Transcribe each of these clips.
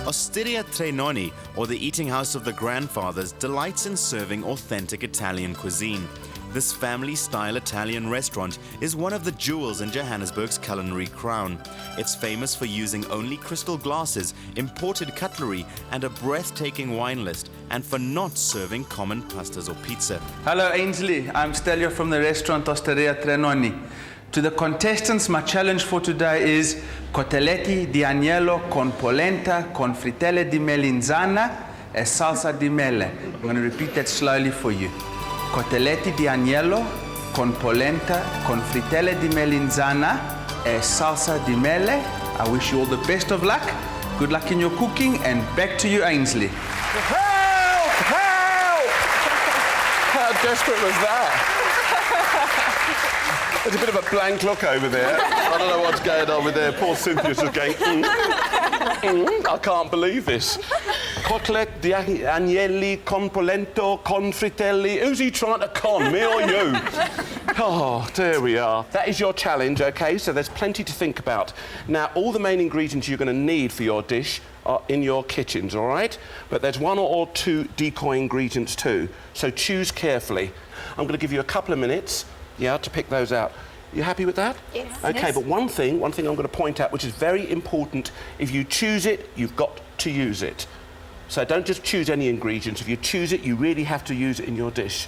Osteria Tre Nonni, or the eating house of the grandfathers, delights in serving authentic Italian cuisine. This family-style Italian restaurant is one of the jewels in Johannesburg's culinary crown. It's famous for using only crystal glasses, imported cutlery, and a breathtaking wine list, and for not serving common pastas or pizza. Hello, Ainsley. I'm Stelio from the restaurant Osteria Tre Nonni. To the contestants, my challenge for today is coteletti di agnello con polenta con frittelle di melanzana e salsa di mele. I'm going to repeat that slowly for you. Coteletti di agnello con polenta con frittelle di melanzana e salsa di mele. I wish you all the best of luck. Good luck in your cooking, and back to you, Ainsley. Help! Help! How desperate was that? There's a bit of a blank look over there. I don't know what's going on with there. Poor Cynthia's just going, I can't believe this. Cotlet di agnelli con polenta con fritelli. Who's he trying to con, me or you? Oh, there we are. That is your challenge, OK? So there's plenty to think about. Now, all the main ingredients you're going to need for your dish are in your kitchens, all right? But there's one or two decoy ingredients too, so choose carefully. I'm going to give you a couple of minutes, yeah, to pick those out. You happy with that? Yes. OK, Yes. but one thing I'm going to point out, which is very important, if you choose it, you've got to use it. So don't just choose any ingredients. If you choose it, you really have to use it in your dish.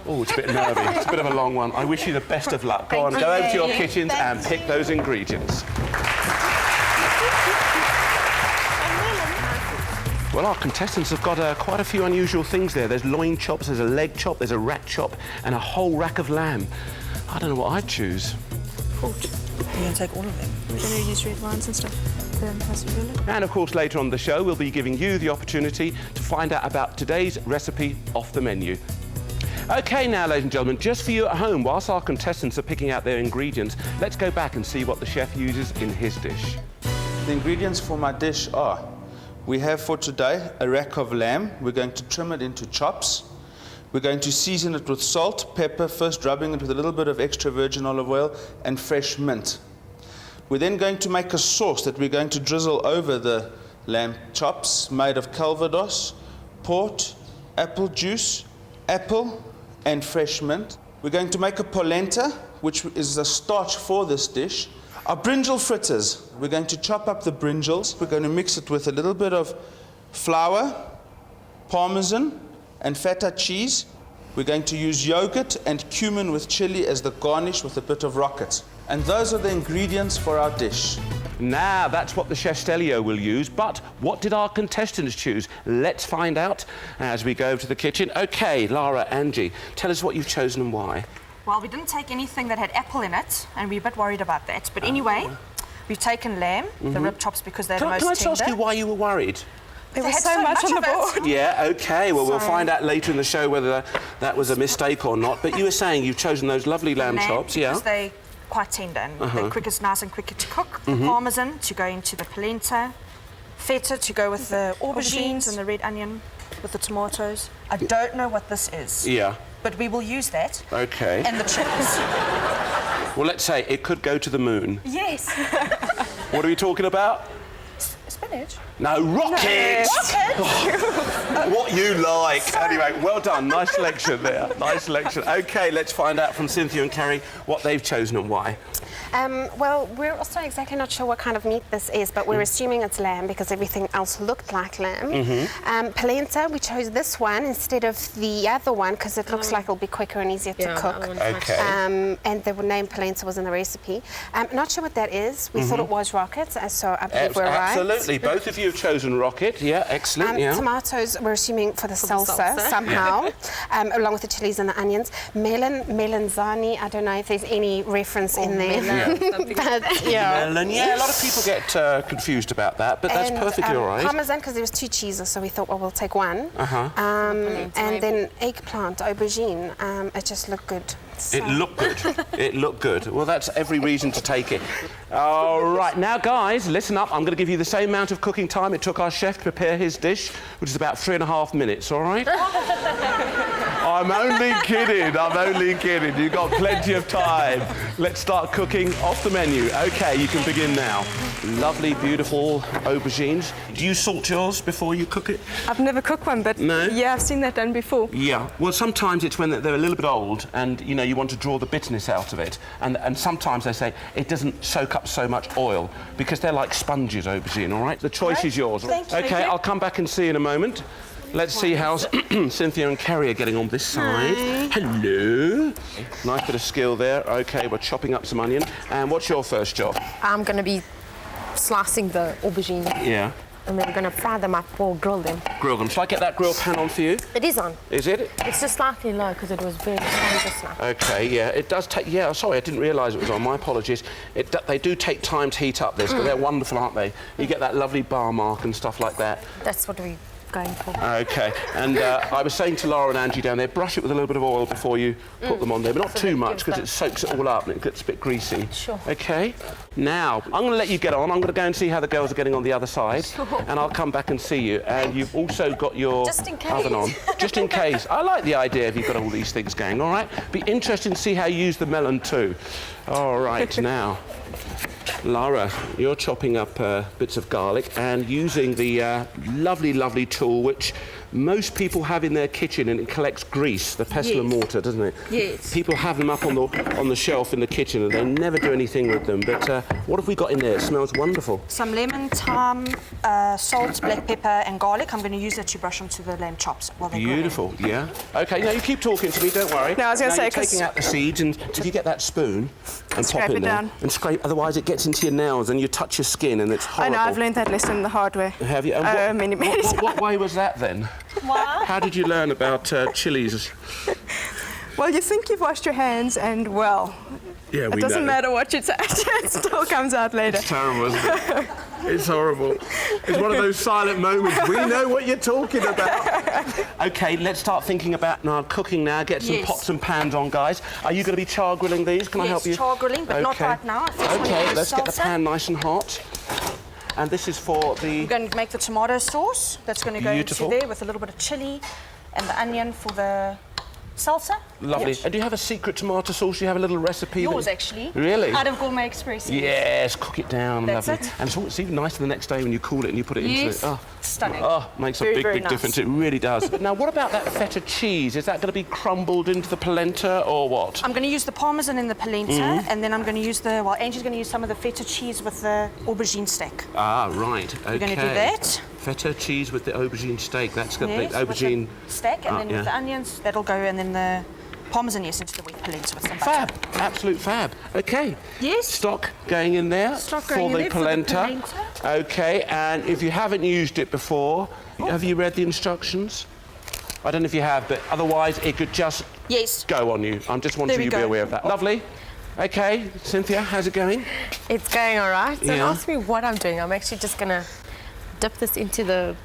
Oh, it's a bit nervy. It's a bit of a long one. I wish you the best of luck. Go on, go over to your kitchens and pick those ingredients. Well, our contestants have got quite a few unusual things there. There's loin chops, there's a leg chop, there's a rat chop, and a whole rack of lamb. I don't know what I'd choose. You're going to take all of them. We're going to use red wines and stuff. And of course, later on the show, we'll be giving you the opportunity to find out about today's recipe off the menu. OK, now, ladies and gentlemen, just for you at home, whilst our contestants are picking out their ingredients, let's go back and see what the chef uses in his dish. The ingredients for my dish are, we have for today a rack of lamb. We're going to trim it into chops. We're going to season it with salt, pepper, first rubbing it with a little bit of extra virgin olive oil and fresh mint. We're then going to make a sauce that we're going to drizzle over the lamb chops, made of calvados, port, apple juice, apple, and fresh mint. We're going to make a polenta, which is the starch for this dish. Our brinjal fritters, we're going to chop up the brinjals. We're going to mix it with a little bit of flour, parmesan, and feta cheese. We're going to use yogurt and cumin with chili as the garnish with a bit of rocket. And those are the ingredients for our dish. Now, that's what the Chef Stelio will use, but what did our contestants choose? Let's find out as we go to the kitchen. OK, Lara, Angie, tell us what you've chosen and why. Well, we didn't take anything that had apple in it, and we're a bit worried about that. But anyway, we've taken lamb, the rib chops, because they're the most tender. Can I just ask you why you were worried? There was so much on the board. Yeah, OK, well, we'll find out later in the show whether that was a mistake or not. But you were saying you've chosen those lovely lamb chops, yeah? Because they're quite tender and they're nice and quicker to cook. The parmesan to go into the polenta. Feta to go with the aubergines and the red onion with the tomatoes. I don't know what this is. Yeah. But we will use that. OK. And the chips. Well, let's say it could go to the moon. Yes. What are we talking about? Spinach. No, rockets! What you like. Sorry. Anyway, well done. Nice selection there. Nice selection. OK, let's find out from Cynthia and Carrie what they've chosen and why. Well, we're also exactly not sure what kind of meat this is, but we're assuming it's lamb because everything else looked like lamb. Polenta, we chose this one instead of the other one because it looks like it'll be quicker and easier to cook. OK. And the name polenta was in the recipe. Not sure what that is. We thought it was rockets, so I believe we're right. Absolutely. Both of you have chosen rocket. Yeah, excellent. Yeah. Tomatoes, we're assuming for the salsa somehow, along with the chilies and the onions. Melanzani, I don't know if there's any reference in there. Yeah. But, yeah. Melon. Yeah, a lot of people get confused about that, but that's perfectly all right. Parmesan, because there was 2 cheeses, so we thought, well, we'll take one. And then eggplant, aubergine. It just looked good. So. It looked good. It looked good. Well, that's every reason to take it. All right, now, guys, listen up. I'm going to give you the same amount of cooking time it took our chef to prepare his dish, which is about 3.5 minutes, all right? I'm only kidding. I'm only kidding. You've got plenty of time. Let's start cooking off the menu. OK, you can begin now. Lovely, beautiful aubergines. Do you salt yours before you cook it? I've never cooked one, but No? yeah, I've seen that done before. Yeah. Well, sometimes it's when they're a little bit old and, you know, you want to draw the bitterness out of it. And sometimes they say it doesn't soak up so much oil because they're like sponges, aubergine, all right? The choice is yours. Thank you. OK, I'll come back and see you in a moment. Let's see how Cynthia and Kerry are getting on this side. Hello. Nice bit of skill there. OK, we're chopping up some onion. And what's your first job? I'm going to be slicing the aubergine. Yeah. And then we're going to fry them up or grill them. Grill them. Shall I get that grill pan on for you? It is on. Is it? It's just slightly low because it was very strong just now. OK, yeah, it does take... Yeah, sorry, I didn't realise it was on. My apologies. They do take time to heat up this, but they're wonderful, aren't they? You get that lovely bar mark and stuff like that. That's what we're going for. OK, and I was saying to Laura and Angie down there, brush it with a little bit of oil before you put them on there, but not too much because it soaks it all up and it gets a bit greasy. Sure. OK, now, I'm going to let you get on. I'm going to go and see how the girls are getting on the other side, and I'll come back and see you. And you've also got your Just in case. oven on. Just in case. I like the idea if you've got all these things going, all right? Be interesting to see how you use the melon too. All right, now... Lara, you're chopping up bits of garlic and using the lovely, lovely tool which most people have in their kitchen, and it collects grease, the pestle and mortar, doesn't it? Yes. People have them up on the shelf in the kitchen and they never do anything with them. But what have we got in there? It smells wonderful. Some lemon, thyme, salt, black pepper and garlic. I'm going to use that to brush onto the lamb chops while they're Beautiful, yeah. OK, now you keep talking to me, don't worry. No, I was going to Now say, you're 'cause- taking out the seeds, and if you get that spoon and Scrape pop in it there down. and scrape, otherwise it gets into your nails and you touch your skin and it's I horrible. know, I've learned that lesson the hard way. Have you? And Many times. what way was that then? What? How did you learn about chilies? Well, you think you've washed your hands and, well, Yeah, it doesn't matter what you touch, it still comes out later. It's terrible, isn't it? It's horrible. It's one of those silent moments. We know what you're talking about. OK, let's start thinking about cooking now. Get some Yes. pots and pans on, guys. Are you going to be char grilling these? Can I help you? Yes, char grilling, but not Okay. right now. I first want to OK, use let's get the salsa. pan nice and hot. And this is for the... We're going to make the tomato sauce. That's going to go Beautiful. into there with a little bit of chili and the onion for the salsa. Lovely. Yes. And do you have a secret tomato sauce? Do you have a little recipe? Yours, that... actually. Really? Out of Gourmet Express. Yes, cook it down. That's lovely. it. And it's even nicer the next day when you cool it and you put it Yes. into it. Stunning. Oh, makes a Very, big, very big nice. difference. It really does. Now, what about that feta cheese? Is that going to be crumbled into the polenta or what? I'm going to use the parmesan in the polenta, Mm-hmm. and then I'm going to use Angie's going to use some of the feta cheese with the aubergine steak. Ah, right. OK. We're going to do that. Feta cheese with the aubergine steak. That's got Yes, the aubergine... with the steak, and then yeah. with the onions, that'll go, and then the parmesan, yes, into the wheat polenta with some butter. Fab. Absolute fab. OK. Yes. Stock going in there Stock for going in the there for the polenta. polenta. OK, and if you haven't used it before, have you read the instructions? I don't know if you have, but otherwise it could just Yes. go on you. I'm just wanting There we you to be go. aware of that. Lovely. OK, Cynthia, how's it going? It's going all right. Don't Yeah. ask me what I'm doing. I'm actually just going to dip this into the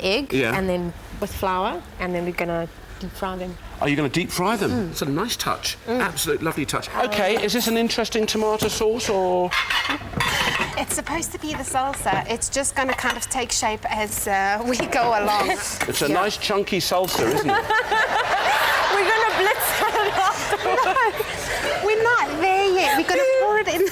egg Yeah. and then with flour, and then we're going to deep fry them. Are you going to deep fry them? It's a nice touch. Absolute lovely touch. OK, is this an interesting tomato sauce or...? It's supposed to be the salsa. It's just going to kind of take shape as we go along. It's a nice chunky salsa, isn't it? We're going to blitz it We're not there yet. We're going to pour it in.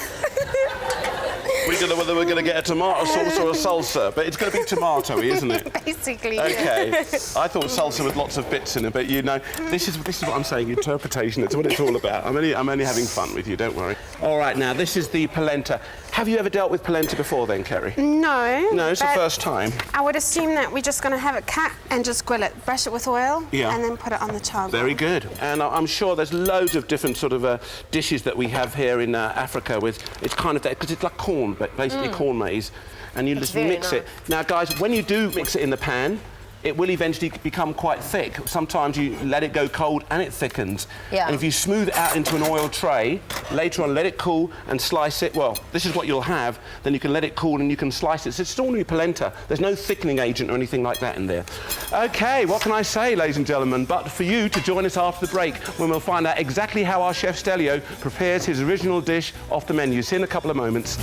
We don't know whether we're going to get a tomato sauce or a salsa, but it's going to be tomatoey, isn't it? Basically. OK. I thought salsa with lots of bits in it, but you know, this is what I'm saying, interpretation. It's what it's all about. I'm only having fun with you, don't worry. All right, now, this is the polenta. Have you ever dealt with polenta before then, Kerry? No. No, it's the but first time. I would assume that we're just going to have it cut and just grill it, brush it with oil, Yeah. and then put it on the char grill. Very good. And I'm sure there's loads of different sort of dishes that we have here in Africa with, it's kind of, because it's like corn, but basically corn maize, and you just very mix it. Now, guys, when you do mix it in the pan, it will eventually become quite thick. Sometimes you let it go cold and it thickens. Yeah. And if you smooth it out into an oil tray, later on let it cool and slice it. Well, this is what you'll have. Then you can let it cool and you can slice it. So it's ordinary polenta. There's no thickening agent or anything like that in there. OK, what can I say, ladies and gentlemen, but for you to join us after the break when we'll find out exactly how our chef Stelio prepares his original dish off the menu. See you in a couple of moments.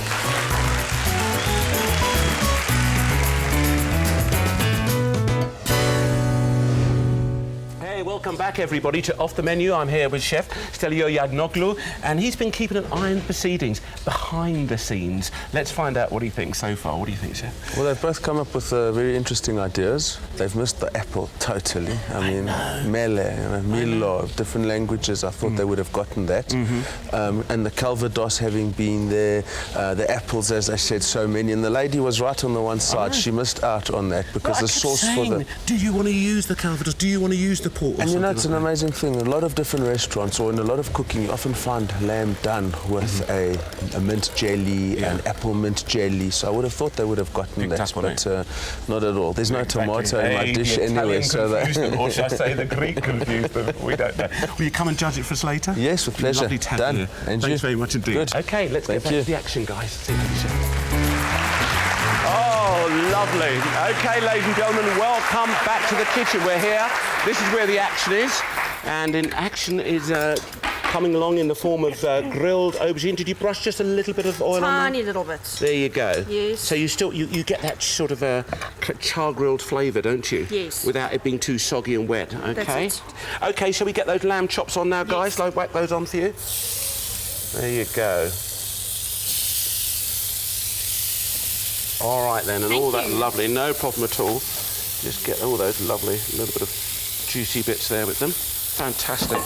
Welcome Welcome back, everybody, to Off the Menu. I'm here with Chef Stelio Yagnoglu, and he's been keeping an eye on proceedings behind the scenes. Let's find out what he thinks so far. What do you think, Chef? Well, they've both come up with very interesting ideas. They've missed the apple totally. I mean, mele, milo, different languages. I thought they would have gotten that. And the calvados having been there, the apples, as I said, so many. And the lady was right on the one side. She missed out on that because the sauce for the... Do you want to use the calvados? Do you want to use the pork? And you know, it's an amazing thing. A lot of different restaurants or in a lot of cooking, you often find lamb done with a mint jelly, an apple mint jelly. So I would have thought they would have gotten that, but not at all. There's no tomato in my dish anyway. So that... or should I say the Greek confused them? We don't know. Will you come and judge it for us later? Yes, with pleasure. Lovely to have Done. you. And Thanks very much indeed. Good. OK, let's get back to the action, guys. See you later. Oh, lovely. OK, ladies and gentlemen, welcome back to the kitchen. We're here. This is where the action is. And in action is coming along in the form of grilled aubergine. Did you brush just a little bit of oil on there? Tiny little bit. There you go. Yes. So you still you get that sort of char-grilled flavour, don't you? Yes. Without it being too soggy and wet. OK. That's it. OK, shall we get those lamb chops on now, guys? Yes. I'll whack those on for you. There you go. All right then, and all that lovely, no problem at all. Just get all those lovely little bit of juicy bits there with them. Fantastic.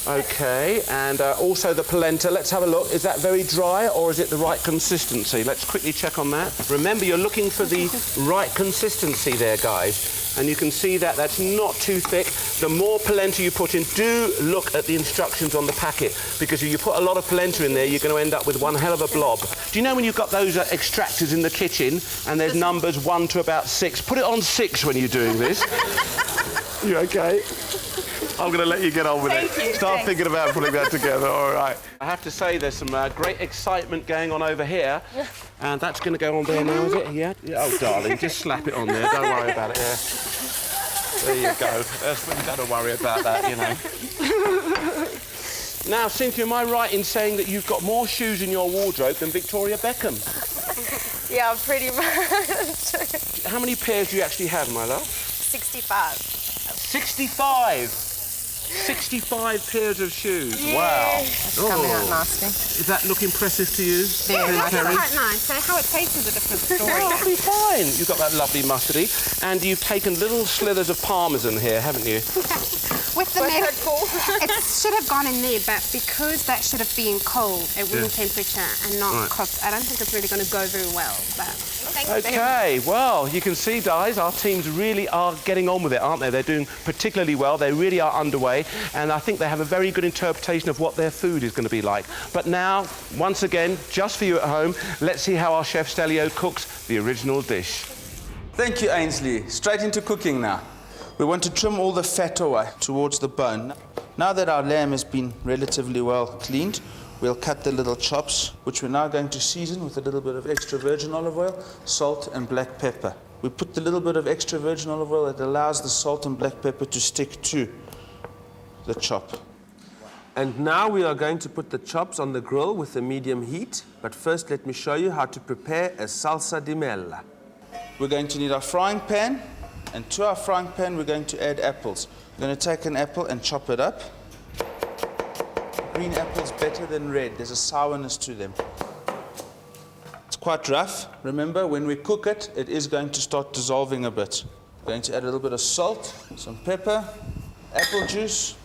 OK, and also the polenta. Let's have a look. Is that very dry or is it the right consistency? Let's quickly check on that. Remember, you're looking for the right consistency there, guys. And you can see that that's not too thick. The more polenta you put in, do look at the instructions on the packet, because if you put a lot of polenta in there, you're going to end up with one hell of a blob. Do you know when you've got those extractors in the kitchen and there's numbers 1 to about 6? Put it on 6 when you're doing this. You OK? I'm going to let you get on with it. Start thinking about putting that together, all right. I have to say there's some great excitement going on over here, and that's going to go on there now, is it? Yeah? Oh, darling, just slap it on there. Don't worry about it. Yeah. There you go. Don't worry about that, you know. Now, Cynthia, am I right in saying that you've got more shoes in your wardrobe than Victoria Beckham? Yeah, pretty much. How many pairs do you actually have, my love? 65. 65! 65 pairs of shoes. Yeah. Wow. It's coming out nasty. Does that look impressive to you? Yeah, it's quite nice. So how it tastes is a different story. Oh, it'll be fine. You've got that lovely mustardy. And you've taken little slithers of parmesan here, haven't you? With the milk, it should have gone in there, but because that should have been cold at room temperature and not cooked, I don't think it's really going to go very well. But OK, well, you can see, guys, our teams really are getting on with it, aren't they? They're doing particularly well. They really are underway, and I think they have a very good interpretation of what their food is going to be like. But now, once again, just for you at home, let's see how our chef Stelio cooks the original dish. Thank you, Ainsley. Straight into cooking now. We want to trim all the fat away towards the bone. Now that our lamb has been relatively well cleaned, we'll cut the little chops, which we're now going to season with a little bit of extra virgin olive oil, salt and black pepper. We put the little bit of extra virgin olive oil that allows the salt and black pepper to stick to the chop. And now we are going to put the chops on the grill with a medium heat. But first, let me show you how to prepare a salsa di mela. We're going to need our frying pan, and to our frying pan we're going to add apples. We're going to take an apple and chop it up. Green apple's better than red. There's a sourness to them. It's quite rough. Remember, when we cook it, it is going to start dissolving a bit. We're going to add a little bit of salt, some pepper, apple juice.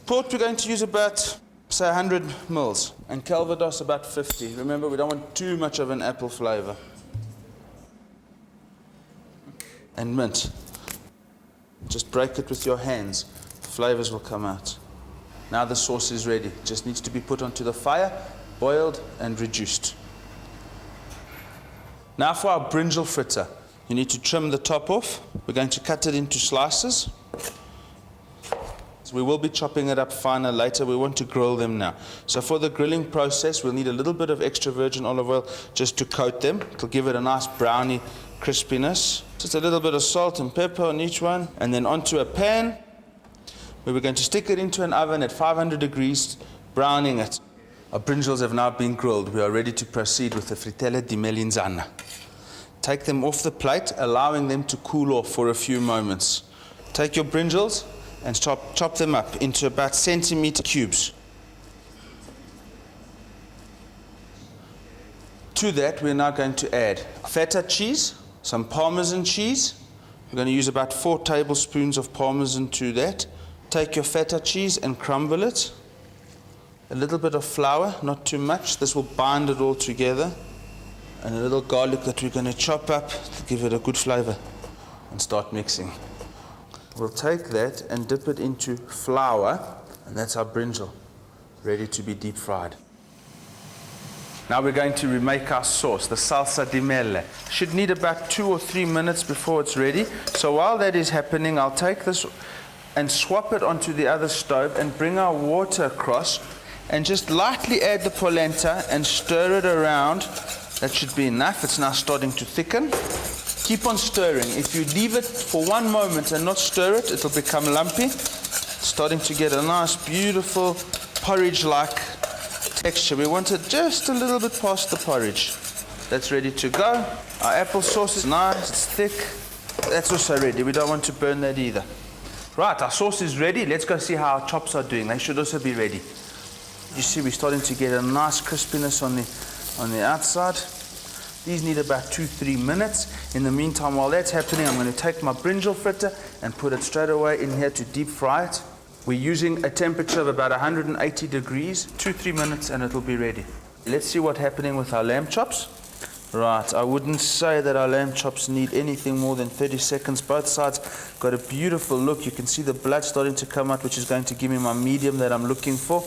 Port we're going to use about, say, 100 mils, and calvados about 50. Remember, we don't want too much of an apple flavour. And mint. Just break it with your hands. The flavours will come out. Now the sauce is ready. It just needs to be put onto the fire, boiled and reduced. Now for our brinjal fritter. You need to trim the top off. We're going to cut it into slices. So we will be chopping it up finer later. We want to grill them now. So for the grilling process, we'll need a little bit of extra virgin olive oil just to coat them. It'll give it a nice browny crispiness. Just a little bit of salt and pepper on each one. And then onto a pan, where we're going to stick it into an oven at 500 degrees, browning it. Our brinjals have now been grilled. We are ready to proceed with the frittelle di melanzana. Take them off the plate, allowing them to cool off for a few moments. Take your brinjals and chop them up into about centimetre cubes. To that, we're now going to add feta cheese, some Parmesan cheese. We're going to use about 4 tablespoons of Parmesan to that. Take your feta cheese and crumble it. A little bit of flour, not too much. This will bind it all together. And a little garlic that we're going to chop up to give it a good flavour. And start mixing. We'll take that and dip it into flour, and that's our brinjal, ready to be deep fried. Now we're going to remake our sauce, the salsa di mele. Should need about 2 or 3 minutes before it's ready. So while that is happening, I'll take this and swap it onto the other stove and bring our water across and just lightly add the polenta and stir it around. That should be enough. It's now starting to thicken. Keep on stirring. If you leave it for 1 moment and not stir it, it'll become lumpy. It's starting to get a nice, beautiful porridge-like texture. We want it just a little bit past the porridge. That's ready to go. Our applesauce is nice, it's thick. That's also ready. We don't want to burn that either. Right, our sauce is ready. Let's go see how our chops are doing. They should also be ready. You see we're starting to get a nice crispiness on the outside. These need about 2-3 minutes. In the meantime, while that's happening, I'm going to take my brinjal fritter and put it straight away in here to deep fry it. We're using a temperature of about 180 degrees, 2-3 minutes, and it'll be ready. Let's see what's happening with our lamb chops. Right, I wouldn't say that our lamb chops need anything more than 30 seconds. Both sides got a beautiful look. You can see the blood starting to come out, which is going to give me my medium that I'm looking for.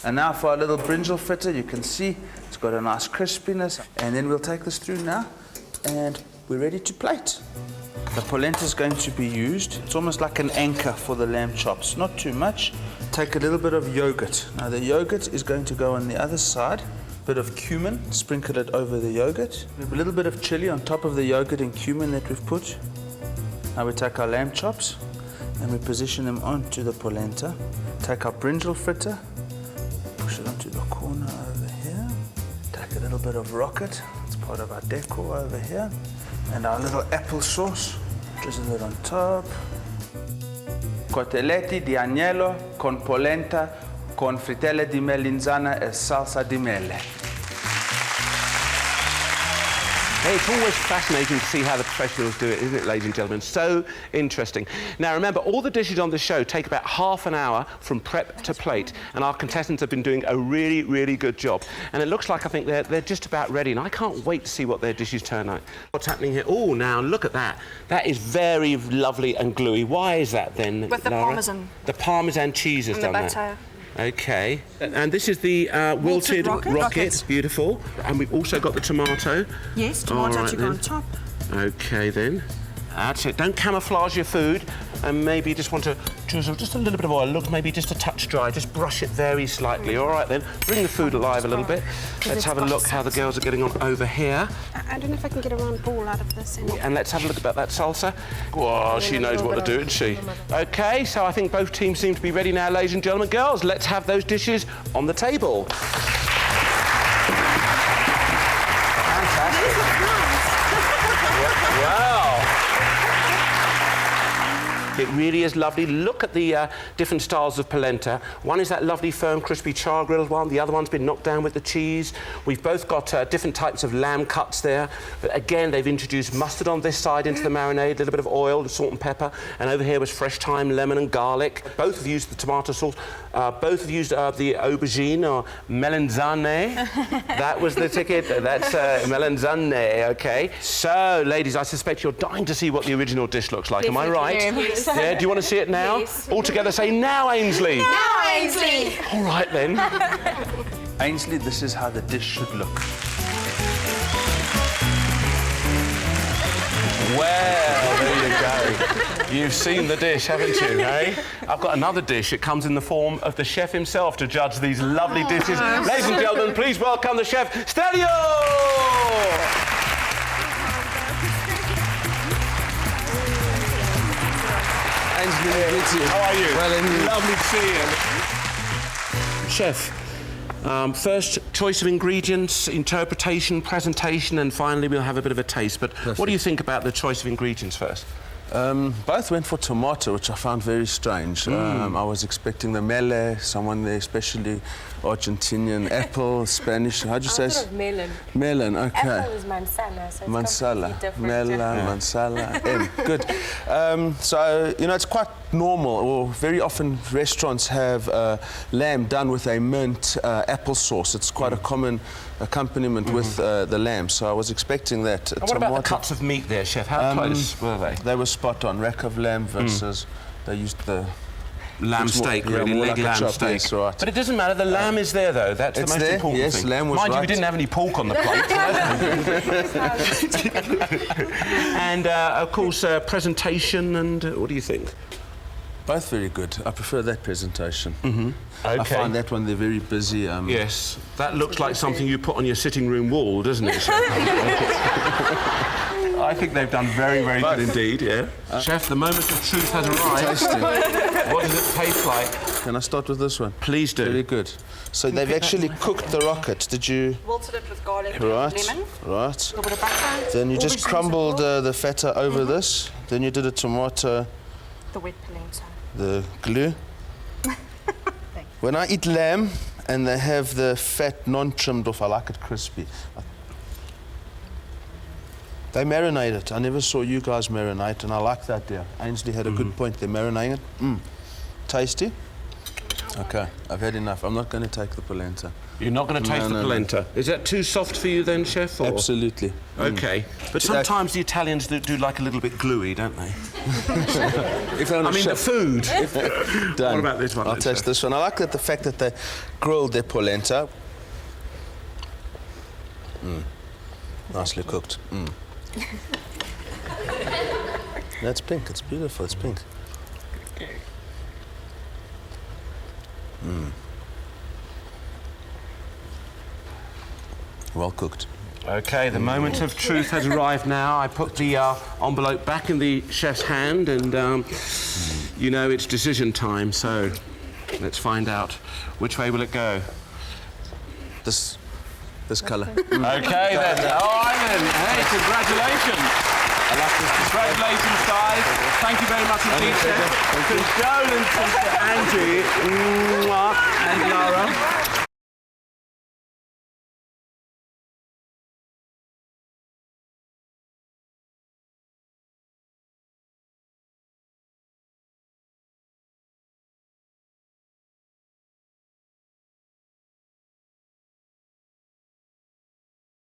And now for our little brinjal fritter, you can see it's got a nice crispiness. And then we'll take this through now, and we're ready to plate. The polenta is going to be used. It's almost like an anchor for the lamb chops. Not too much. Take a little bit of yogurt. Now the yogurt is going to go on the other side. Bit of cumin, sprinkle it over the yogurt. We have a little bit of chili on top of the yogurt and cumin that we've put. Now we take our lamb chops and we position them onto the polenta. Take our brinjal fritter, push it onto the corner over here. Take a little bit of rocket, it's part of our decor over here. And our little apple sauce, drizzle it on top. Coteletti di agnello con polenta con frittelle di melanzana e salsa di mele. Hey, it's always fascinating to see how the professionals do it, isn't it, ladies and gentlemen? So interesting. Now, remember, all the dishes on the show take about half an hour from prep to plate, and our contestants have been doing a really, really good job. And it looks like, I think, they're just about ready, and I can't wait to see what their dishes turn out. What's happening here? Oh, now, look at that. That is very lovely and gluey. Why is that, then, With the Lara? Parmesan. The Parmesan cheese has done that. And the butter. OK. And this is the wilted rocket. Beautiful. And we've also got the tomato. Yes, tomato right, to go on top. OK, then. That's it. Don't camouflage your food, and maybe just want to drizzle just a little bit of oil. Look, maybe just a touch dry. Just brush it very slightly. All right, then. Bring the food alive a little bit. Let's have a look how the girls are getting on over here. I don't know if I can get a round ball out of this. And let's have a look about that salsa. Whoa, she knows what to do, doesn't she? OK, so I think both teams seem to be ready now, ladies and gentlemen. Girls, let's have those dishes on the table. Fantastic. Wow. It really is lovely. Look at the different styles of polenta. One is that lovely, firm, crispy char-grilled one. The other one's been knocked down with the cheese. We've both got different types of lamb cuts there. But again, they've introduced mustard on this side into the marinade, a little bit of oil, salt and pepper. And over here was fresh thyme, lemon and garlic. Both have used the tomato sauce. Both have used the aubergine or melanzane. That was the ticket. That's melanzane, OK. So, ladies, I suspect you're dying to see what the original dish looks like. Am I right? Yes. Yeah, do you want to see it now? Yes. All together say, now, Ainsley! Now, Ainsley! All right, then. Ainsley, this is how the dish should look. Well, there you go. You've seen the dish, haven't you, eh? I've got another dish. It comes in the form of the chef himself to judge these lovely dishes. Ladies and gentlemen, please welcome the chef, Stelio! Ainsley, how are you? Well, indeed. Lovely to see you. Chef, first choice of ingredients, interpretation, presentation, and finally we'll have a bit of a taste. But what do you think about the choice of ingredients first? Both went for tomato, which I found very strange. I was expecting the mele, someone there, especially Argentinian, apple, Spanish. How'd you say? Melon. Melon, okay. Apple is mansala, so it's Mansala, completely different. mela, mansala, good. So, you know, it's quite normal, or very often restaurants have lamb done with a mint apple sauce. It's quite a common accompaniment with the lamb, so I was expecting that. And what about the cuts of meat there, Chef? How close were they? They were spot on. Rack of lamb versus, they used the lamb steak, really, more leg like a lamb chop, steak. yes, right. But it doesn't matter, the lamb is there, though. That's the It's most there, important yes, thing. lamb was Mind you, we right. didn't have any pork on the plate. And, of course, presentation and what do you think? Both very good. I prefer that presentation. Okay. I find that one, they're very busy. Yes, that looks like something you put on your sitting room wall, doesn't it, Chef? I think they've done very, very good indeed, yeah. Chef, the moment of truth has arrived. Tasty. What does it taste like? Can I start with this one? Please do. Very good. So they've actually cooked the rocket. Did you? Wilted it with garlic, Right, lemon, right. a little bit of butter. Then you just crumbled the feta over this. Then you did a tomato, The wet polenta. the glue. When I eat lamb and they have the fat non-trimmed off, I like it crispy. They marinate it. I never saw you guys marinate, and I like that there. Ainsley had a good point. They're marinating it. Tasty. Okay, I've had enough. I'm not going to take the polenta. You're not going to taste the polenta. Is that too soft for you then, Chef? Or? Absolutely. Okay. But sometimes the Italians do like a little bit gluey, don't they? If I mean, the food. Done. What about this one? I'll then, taste Chef? this one. I like that the fact that they grilled their polenta. Nicely cooked. That's pink. It's beautiful. It's pink. Well cooked. Okay, the moment of truth has arrived now. I put the envelope back in the chef's hand and, you know, it's decision time, so let's find out. Which way will it go? This colour. Okay, then. All right, then. Hey, congratulations. I like this. Congratulations, guys. Thank you very much indeed, Chef. Condolences to Angie and Lara.